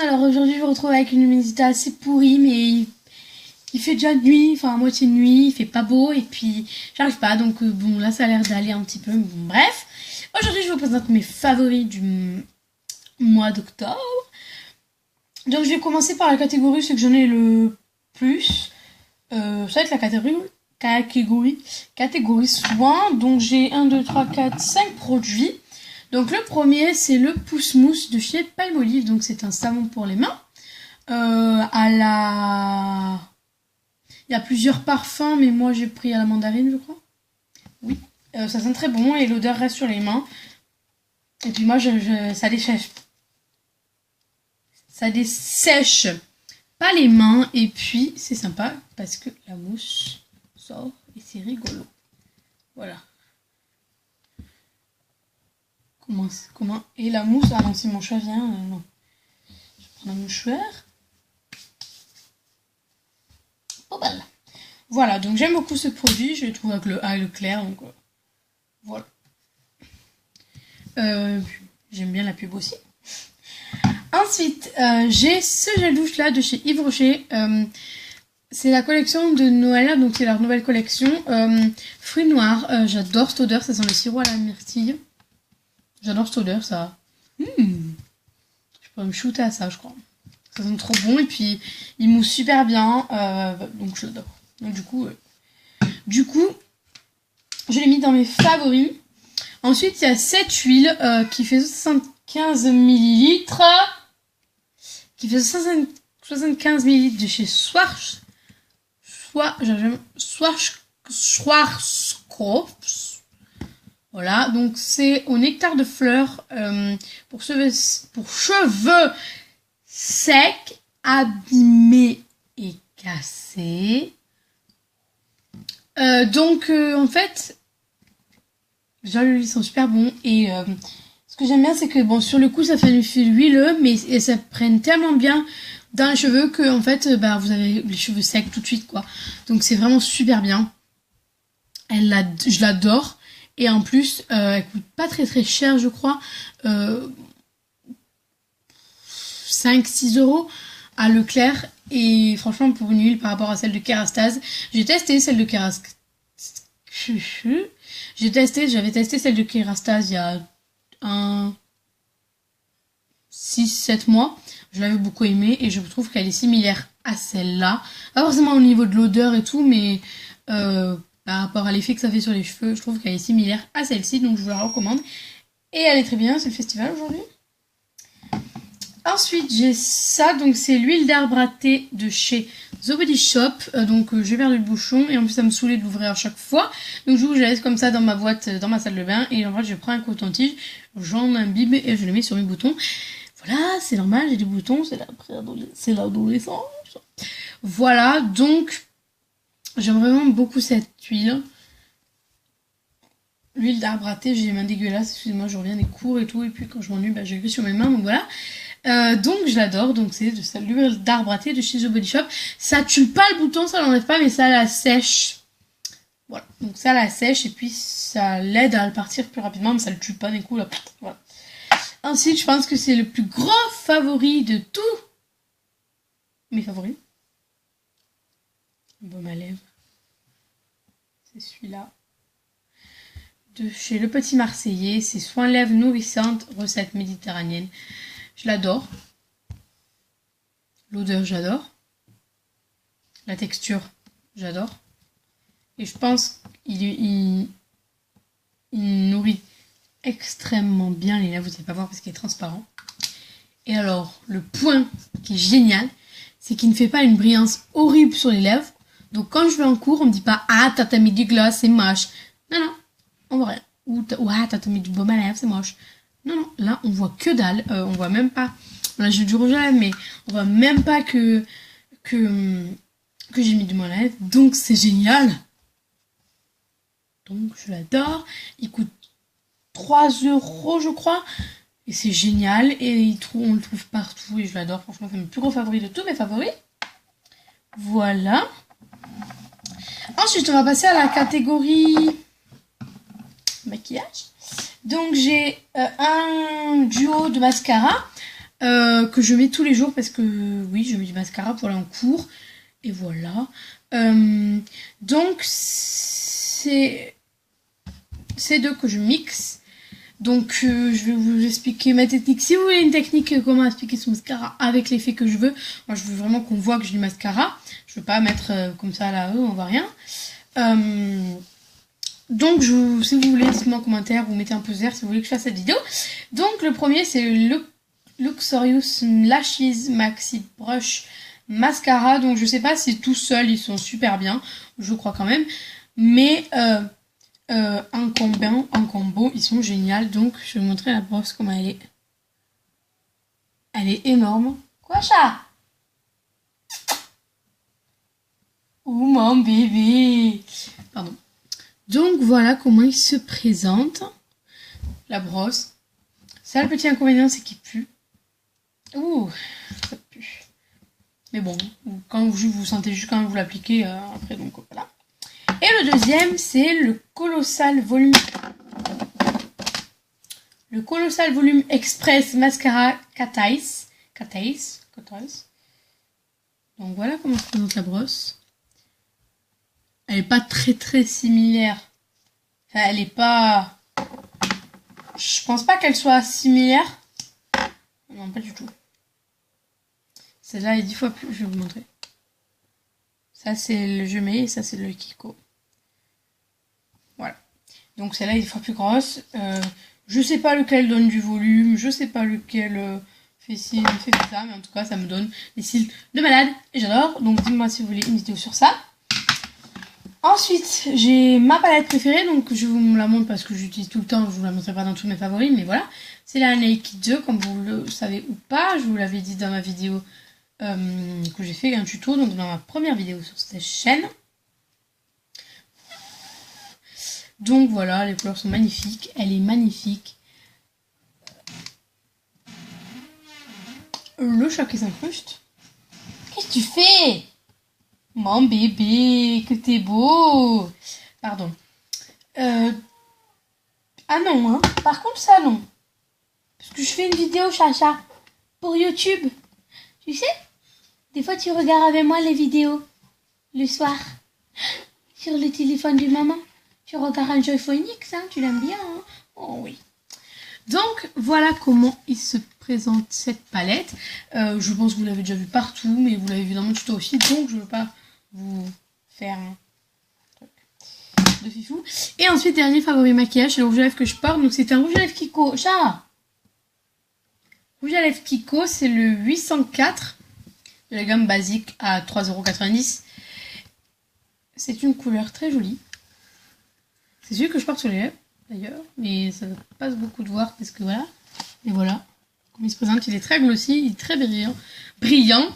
Alors aujourd'hui je vous retrouve avec une luminosité assez pourrie, mais il fait déjà nuit, enfin à moitié de nuit, il fait pas beau et puis j'arrive pas, donc bon là ça a l'air d'aller un petit peu, bon bref. Aujourd'hui je vous présente mes favoris du mois d'octobre. Donc je vais commencer par la catégorie, c'est que j'en ai le plus. Ça va être la catégorie soins. Donc j'ai 1, 2, 3, 4, 5 produits. Donc le premier c'est le Pousse Mousse de chez Palmolive. Donc c'est un savon pour les mains. Il y a plusieurs parfums, mais moi j'ai pris à la mandarine, je crois. Oui, ça sent très bon et l'odeur reste sur les mains. Et puis moi ça dessèche. Ça dessèche pas les mains et puis c'est sympa parce que la mousse sort et c'est rigolo. Voilà. Comment et la mousse, ah non, si mon chat vient, non. Je vais prendre un mouchoir. Oh balle. Voilà, donc j'aime beaucoup ce produit, je le trouve avec le A et le clair, donc voilà. J'aime bien la pub aussi. Ensuite, j'ai ce gel douche là de chez Yves Rocher. C'est la collection de Noël, donc c'est leur nouvelle collection. Fruits noirs, j'adore cette odeur, ça sent le sirop à la myrtille. J'adore cette odeur, ça. Je pourrais me shooter à ça, je crois. Ça sent trop bon et puis il mousse super bien, donc je l'adore. Donc du coup, je l'ai mis dans mes favoris. Ensuite, il y a cette huile qui fait 75 ml. Qui fait 75 ml de chez Schwarzkopf. Voilà, donc c'est au nectar de fleurs pour cheveux secs, abîmés et cassés. En fait, déjà les huiles sont super bons et ce que j'aime bien c'est que bon sur le coup ça fait un effet huileux mais ça prenne tellement bien dans les cheveux que en fait vous avez les cheveux secs tout de suite quoi. Donc c'est vraiment super bien. Je l'adore et en plus elle coûte pas très très cher je crois. 5-6 € à Leclerc et franchement pour une huile par rapport à celle de Kérastase, j'ai testé celle de Kérastase. J'avais testé celle de Kérastase il y a 6-7 mois. Je l'avais beaucoup aimée et je trouve qu'elle est similaire à celle-là. Pas forcément au niveau de l'odeur et tout, mais par rapport à l'effet que ça fait sur les cheveux, je trouve qu'elle est similaire à celle-ci, donc je vous la recommande. Et elle est très bien, c'est le festival aujourd'hui. Ensuite, j'ai ça, donc c'est l'huile d'arbre à thé de chez The Body Shop. J'ai perdu le bouchon et en plus ça me saoulait de l'ouvrir à chaque fois. Donc je la laisse comme ça dans ma boîte, dans ma salle de bain. Et en fait, je prends un coton-tige, j'en imbibe et je le mets sur mes boutons. Voilà, c'est normal, j'ai des boutons, c'est l'adolescence. Voilà, donc j'aime vraiment beaucoup cette huile. L'huile d'arbre à thé, j'ai les mains dégueulasses, excusez-moi, je reviens des cours et tout. Et puis quand je m'ennuie, j'ai écrit sur mes mains, donc voilà. Donc je l'adore, donc c'est de l'huile d'arbre à thé de chez The Body Shop. Ça tue pas le bouton, ça l'enlève pas, mais ça la sèche. Voilà, donc ça la sèche et puis ça l'aide à le partir plus rapidement, mais ça le tue pas d'un coup là. Voilà. Ensuite, je pense que c'est le plus gros favori de tous mes favoris. Baume à lèvres. C'est celui-là. De chez Le Petit Marseillais, c'est Soins lèvres nourrissantes, recette méditerranéenne. Je l'adore. L'odeur, j'adore. La texture, j'adore. Et je pense qu'il nourrit extrêmement bien les lèvres. Vous n'allez pas voir parce qu'il est transparent. Et alors, le point qui est génial, c'est qu'il ne fait pas une brillance horrible sur les lèvres. Donc quand je vais en cours, on me dit pas « Ah, t'as mis du gloss, c'est moche. » Non, non, on voit rien. Ou « Ah, t'as mis du baume à lèvres, c'est moche. » Non, non, là, on voit que dalle. On voit même pas... Là, j'ai du rouge à lèvres, mais on voit même pas que j'ai mis du baume à lèvres. Donc, c'est génial. Donc, je l'adore. Il coûte 3 €, je crois. Et c'est génial. Et on le trouve partout. Et je l'adore. Franchement, c'est mon plus gros favori de tous mes favoris. Voilà. Ensuite, on va passer à la catégorie maquillage. Donc, j'ai un duo de mascara. que je mets tous les jours parce que oui, je mets du mascara pour aller en cours. Et voilà. Donc, c'est ces deux que je mixe. Donc, je vais vous expliquer ma technique. Si vous voulez une technique, comment expliquer ce mascara avec l'effet que je veux. Moi, je veux vraiment qu'on voit que j'ai du mascara. Je veux pas mettre comme ça là, on voit rien. Donc, si vous voulez, dites-moi en commentaire ou mettez un pouce vert si vous voulez que je fasse cette vidéo. Donc, le premier, c'est le Luxurious Lashes Maxi Brush Mascara. Donc, je sais pas si tout seul, ils sont super bien. Je crois quand même. Mais en combo, ils sont géniaux. Donc, je vais vous montrer la brosse, comment elle est. Elle est énorme. Quoi, chat? Oh, mon bébé. Pardon. Donc, voilà comment il se présente. La brosse. Ça, le petit inconvénient, c'est qu'il pue. Ouh, ça pue. Mais bon, quand vous sentez juste quand vous l'appliquez après, donc voilà. Et le deuxième, c'est le Colossal Volume. Le Colossal Volume Express Mascara Cat Eyes. Donc voilà comment se présente la brosse. Elle est pas très similaire. Enfin, elle est pas... Je pense pas qu'elle soit similaire. Non, pas du tout. Celle-là est 10 fois plus... Je vais vous montrer. Ça, c'est le Jumé et ça, c'est le Kiko. Voilà. Donc, celle-là est 10 fois plus grosse. Je sais pas lequel donne du volume. Je sais pas lequel fait ci, fait ça. Mais en tout cas, ça me donne des cils de malade. Et j'adore. Donc, dites-moi si vous voulez une vidéo sur ça. Ensuite, j'ai ma palette préférée, donc je vous la montre parce que j'utilise tout le temps, je vous la montrerai pas dans tous mes favoris, mais voilà. C'est la Naked 2, comme vous le savez ou pas, je vous l'avais dit dans ma vidéo que j'ai fait un tuto, donc dans ma première vidéo sur cette chaîne. Donc voilà, les couleurs sont magnifiques, elle est magnifique. Le chat qui s'incruste. Qu'est-ce que tu fais ? Mon bébé, que t'es beau. Pardon. Ah non, hein. Par contre, ça, non. Parce que je fais une vidéo, chacha, pour YouTube. Tu sais, des fois, tu regardes avec moi les vidéos, le soir, sur le téléphone de maman. Tu regardes un Joyphonics, hein, tu l'aimes bien, hein. Oh oui. Donc, voilà comment il se présente cette palette. Je pense que vous l'avez déjà vu partout, mais vous l'avez vu dans mon tuto aussi, donc je ne veux pas vous faire un truc de fifou. Et ensuite, dernier favori maquillage, c'est le rouge à lèvres que je porte. Donc, c'est un rouge à lèvres Kiko. Chat! Rouge à lèvres Kiko, c'est le 804 de la gamme basique à 3,90 €. C'est une couleur très jolie. C'est celui que je porte sur les lèvres, d'ailleurs. Mais ça passe beaucoup de voir parce que voilà. Et voilà. Comme il se présente, il est très glossy, il est très brillant.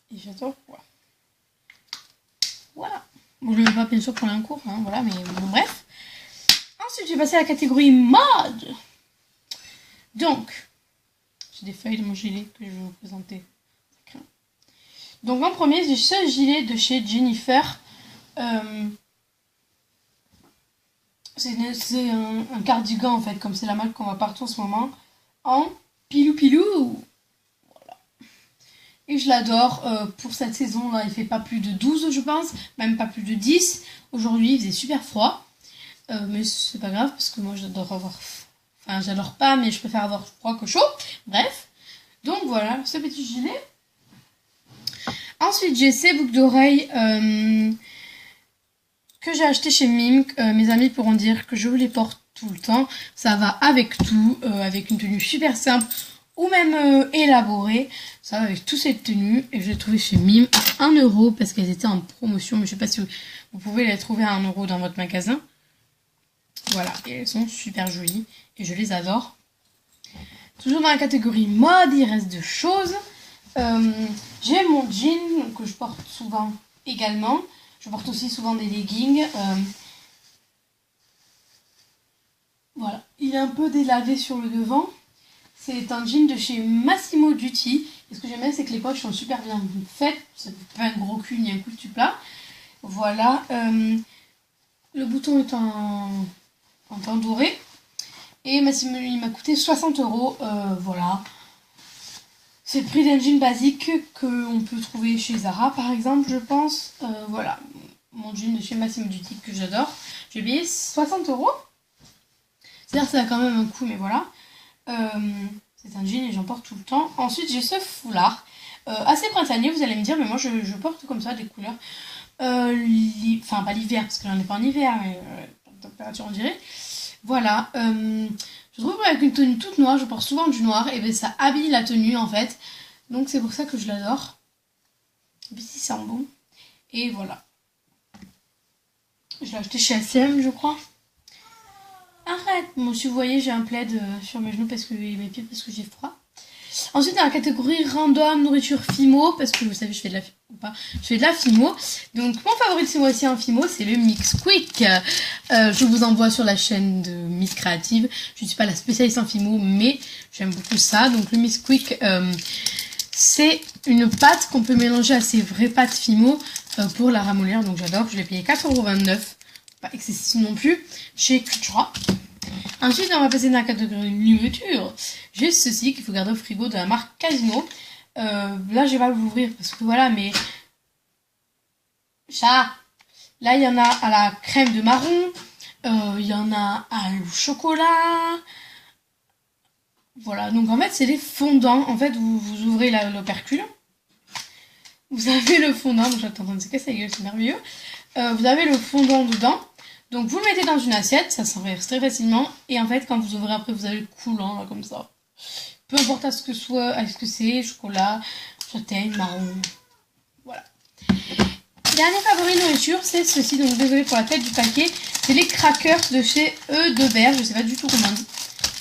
Et j'adore. Voilà. Bon, je ne le mets pas bien sûr pour un cours, hein, voilà, mais bon, bref. Ensuite, je vais passer à la catégorie mode. Donc, j'ai des feuilles de mon gilet que je vais vous présenter. Donc, en premier, j'ai ce gilet de chez Jennifer. C'est un cardigan, en fait, comme c'est la marque qu'on voit partout en ce moment. En pilou. Et je l'adore. Pour cette saison-là, il fait pas plus de 12, je pense. Même pas plus de 10. Aujourd'hui, il faisait super froid. Mais c'est pas grave, parce que moi, j'adore avoir... Enfin, j'adore pas, mais je préfère avoir froid que chaud. Bref. Donc, voilà, ce petit gilet. Ensuite, j'ai ces boucles d'oreilles que j'ai acheté chez Mimk. Mes amis pourront dire que je les porte tout le temps. Ça va avec tout, avec une tenue super simple ou même élaborée. Ça va avec toutes ces tenues. Et je l'ai trouvé chez Mim à 1 € parce qu'elles étaient en promotion. Mais je sais pas si vous pouvez les trouver à 1 € dans votre magasin. Voilà, et elles sont super jolies et je les adore. Toujours dans la catégorie mode, il reste deux choses. J'ai mon jean que je porte souvent également. Je porte aussi souvent des leggings. Voilà, il est un peu délavé sur le devant. C'est un jean de chez Massimo Dutti. Et ce que j'aime bien, c'est que les poches sont super bien faites. Ça ne fait pas un gros cul ni un coup de plat. Voilà. Le bouton est en teint doré. Et il m'a coûté 60 €. Voilà. C'est le prix d'un jean basique qu'on peut trouver chez Zara par exemple, je pense. Voilà. Mon jean de chez Massimo Dutti que j'adore. J'ai payé 60 €. C'est-à-dire que ça a quand même un coût, mais voilà. C'est un jean et j'en porte tout le temps. Ensuite, j'ai ce foulard. Assez printanier, vous allez me dire, mais moi je porte comme ça des couleurs. Enfin, pas l'hiver, parce que j'en ai pas en hiver, mais température on dirait. Voilà. Je trouve avec une tenue toute noire, je porte souvent du noir, et bien ça habille la tenue en fait. Donc c'est pour ça que je l'adore. Et puis il sent bon. Et voilà. Je l'ai acheté chez H&M, je crois. Arrête. Bon, si vous voyez, j'ai un plaid sur mes genoux mes pieds parce que j'ai froid. Ensuite, dans la catégorie random, nourriture Fimo, parce que vous savez, je fais de la je fais de la Fimo. Donc, mon favori de ce mois-ci en Fimo, c'est le Mix Quick. Je vous envoie sur la chaîne de Miss Créative. Je ne suis pas la spécialiste en Fimo, mais j'aime beaucoup ça. Donc, le Mix Quick, c'est une pâte qu'on peut mélanger à ces vraies pâtes Fimo pour la ramollir. Donc, j'adore. Je l'ai payé 4,29 €. Pas excessif non plus. Chez Cultura. Ensuite, on va passer dans la catégorie nourriture. J'ai ceci qu'il faut garder au frigo de la marque Casino. Là, je vais pas l'ouvrir parce que voilà, mais... Ça. Là, il y en a à la crème de marron. Il y en a au chocolat. Voilà, donc en fait, c'est des fondants. En fait, vous ouvrez l'opercule. Vous avez le fondant. Donc, j'attends de se casser la gueule, c'est merveilleux. Vous avez le fondant dedans. Donc vous le mettez dans une assiette, ça s'enverse très facilement. Et en fait, quand vous ouvrez après, vous avez le coulant là comme ça. Peu importe à ce que c'est, chocolat, châtaigne, marron. Voilà. Dernier favori nourriture, c'est ceci. Donc désolé pour la tête du paquet. C'est les crackers de chez Eudebert. Je sais pas du tout comment on dit.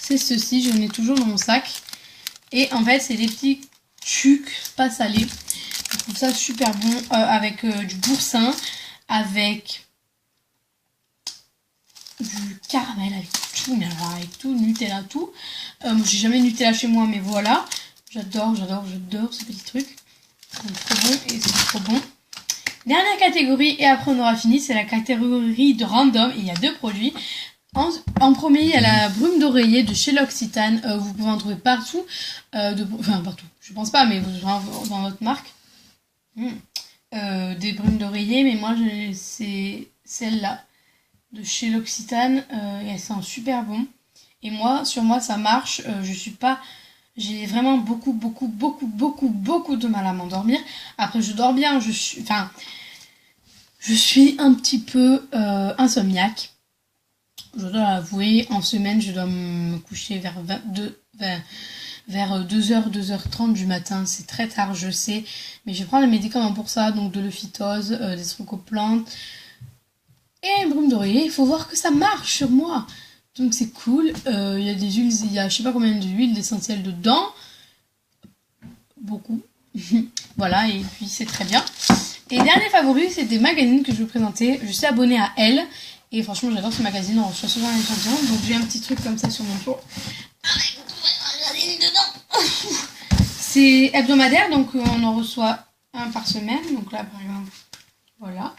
C'est ceci, je le mets toujours dans mon sac. Et en fait, c'est des petits trucs pas salés. Je trouve ça super bon avec du boursin, avec du caramel, avec tout, mais alors avec tout, Nutella, tout. J'ai jamais Nutella chez moi, mais voilà. J'adore ce petit truc. C'est trop bon et c'est trop bon. Dernière catégorie, et après on aura fini, c'est la catégorie de random. Et il y a deux produits. En premier, il y a la brume d'oreiller de chez L'Occitane. Vous pouvez en trouver partout. Enfin, partout. Je pense pas, mais vous dans votre marque. Des brumes d'oreiller, mais moi, c'est celle-là. De chez L'Occitane, et elles sont super bon. Et moi, sur moi, ça marche. J'ai vraiment beaucoup de mal à m'endormir. Après, je dors bien. Je suis un petit peu insomniaque. Je dois l'avouer. En semaine, je dois me coucher vers 2h, 2h30 du matin. C'est très tard, je sais. Mais je prends les médicaments pour ça. Donc de l'euphytose, des trucs aux plantes. Et brume d'oreiller, il faut voir que ça marche sur moi. Donc c'est cool. Il y a des huiles, il y a je sais pas combien d'huiles d'essentiel dedans. Beaucoup. Voilà, et puis c'est très bien. Et dernier favori, c'est des magazines que je vais vous présenter. Je suis abonnée à Elle. Et franchement, j'adore ce magazine. On reçoit souvent un échantillon. Donc j'ai un petit truc comme ça sur mon tour. Avec un magazine dedans. C'est hebdomadaire, donc on en reçoit un par semaine. Donc là, par exemple, voilà.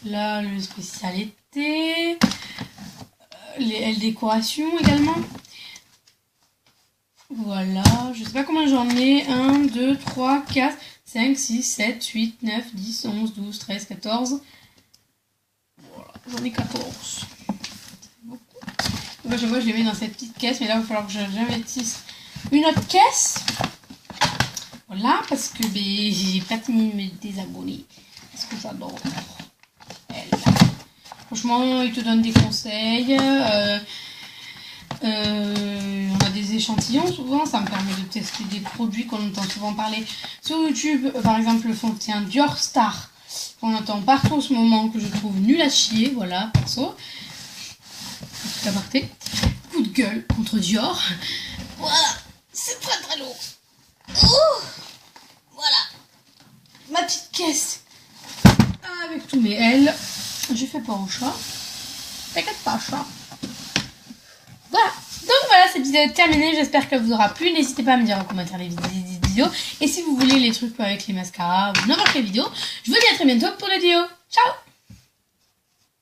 Là, le spécial été, les décorations également. Voilà, je sais pas combien j'en ai. 1, 2, 3, 4, 5, 6, 7, 8, 9, 10, 11, 12, 13, 14. Voilà, j'en ai 14. C'est beaucoup. Moi, je les mets dans cette petite caisse, mais là, il va falloir que j'investisse une autre caisse. Voilà, parce que j'ai pas fini de me désabonner. Parce que j'adore. Franchement, ils te donnent des conseils. On a des échantillons souvent. Ça me permet de tester des produits qu'on entend souvent parler sur YouTube. Par exemple, le fond de teint Dior Star qu'on entend partout en ce moment, que je trouve nul à chier. Voilà, perso. Tout aparté. Coup de gueule contre Dior. Voilà, c'est très lourd. Oh, voilà. Ma petite caisse avec tous mes L. J'ai fait pas au chat. T'inquiète pas, chat. Voilà. Donc voilà, cette vidéo est terminée. J'espère qu'elle vous aura plu. N'hésitez pas à me dire en commentaire les vidéos. Et si vous voulez les trucs avec les mascaras ou n'importe quelle vidéo, je vous dis à très bientôt pour la vidéo. Ciao!